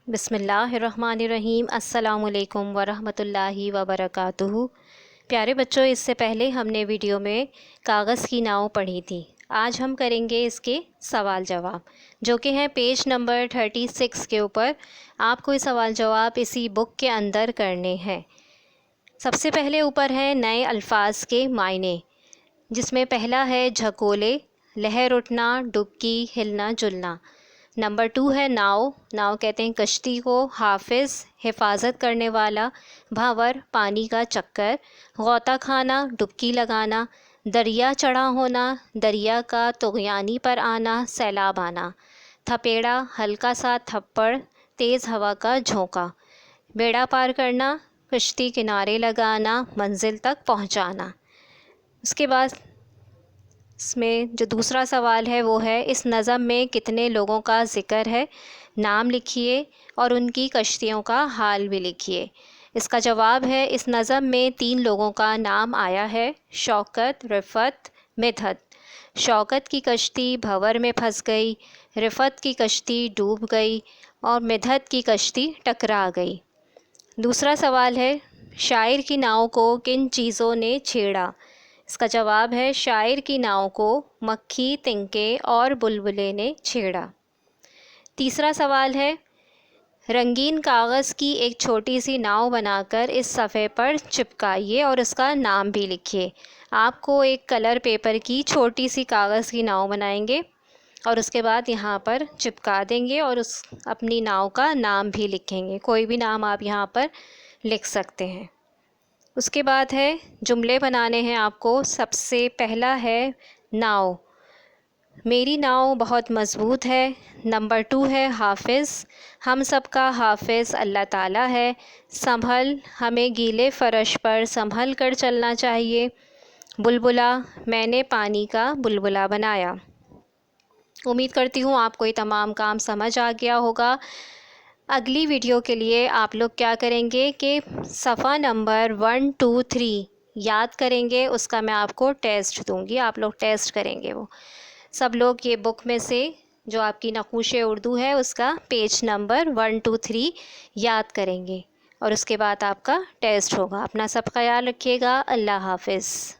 بسم اللہ الرحمن الرحیم۔ السلام علیکم ورحمۃ اللہ وبرکاتہ۔ پیارے بچوں، اس سے پہلے ہم نے ویڈیو میں کاغذ کی ناؤ پڑھی تھی۔ آج ہم کریں گے اس کے سوال جواب، جو کہ ہیں پیج نمبر 36 کے اوپر۔ آپ کو یہ سوال جواب اسی بک کے اندر کرنے ہیں۔ سب سے پہلے اوپر ہیں نئے الفاظ کے معنی، جس میں پہلا ہے جھکولے، لہر اٹھنا، ڈبکی، ہلنا جلنا۔ نمبر 2 ہے ناؤ، ناؤ کہتے ہیں کشتی کو، حافظ حفاظت کرنے والا، بھانور پانی کا چکر، غوطہ کھانا ڈبکی لگانا، دریا چڑھا ہونا، دریا کا طغیانی پر آنا، سیلاب آنا، تھپیڑا ہلکا سا تھپڑ، تیز ہوا کا جھونکا، بیڑا پار کرنا، کشتی کنارے لگانا، منزل تک پہنچانا۔ اس کے بعد اس میں جو دوسرا سوال ہے وہ ہے اس نظم میں کتنے لوگوں کا ذکر ہے؟ نام لکھیے اور ان کی کشتیوں کا حال بھی لکھیے۔ اس کا جواب ہے اس نظم میں 3 لوگوں کا نام آیا ہے، شوکت، رفعت، مدحت۔ شوکت کی کشتی بھنور میں پھنس گئی، رفعت کی کشتی ڈوب گئی اور مدحت کی کشتی ٹکرا گئی۔ دوسرا سوال ہے شاعر کی ناؤ کو کن چیزوں نے چھیڑا؟ اس کا جواب ہے شاعر کی ناؤ کو مکھی، تنکے اور بلبلے نے چھیڑا۔ تیسرا سوال ہے رنگین کاغذ کی ایک چھوٹی سی ناؤ بنا کر اس صفحے پر چپکائیے اور اس کا نام بھی لکھیے۔ آپ کو ایک کلر پیپر کی چھوٹی سی کاغذ کی ناؤ بنائیں گے اور اس کے بعد یہاں پر چپکا دیں گے اور اپنی ناؤ کا نام بھی لکھیں گے۔ کوئی بھی نام آپ یہاں پر لکھ سکتے ہیں۔ اس کے بعد ہے جملے بنانے ہیں آپ کو۔ سب سے پہلا ہے ناؤ، میری ناؤ بہت مضبوط ہے۔ نمبر 2 ہے حافظ، ہم سب کا حافظ اللہ تعالیٰ ہے۔ سنبھل، ہمیں گیلے فرش پر سنبھل کر چلنا چاہیے۔ بلبلا، میں نے پانی کا بلبلا بنایا۔ امید کرتی ہوں آپ کو یہ تمام کام سمجھ آ گیا ہوگا۔ اگلی ویڈیو کے لیے آپ لوگ کیا کریں گے کہ صفحہ نمبر 1 2 3 یاد کریں گے، اس کا میں آپ کو ٹیسٹ دوں گی، آپ لوگ ٹیسٹ کریں گے۔ وہ سب لوگ یہ بک میں سے جو آپ کی نقوش اردو ہے اس کا پیج نمبر 1 2 3 یاد کریں گے اور اس کے بعد آپ کا ٹیسٹ ہوگا۔ اپنا سب خیال رکھیے گا۔ اللہ حافظ۔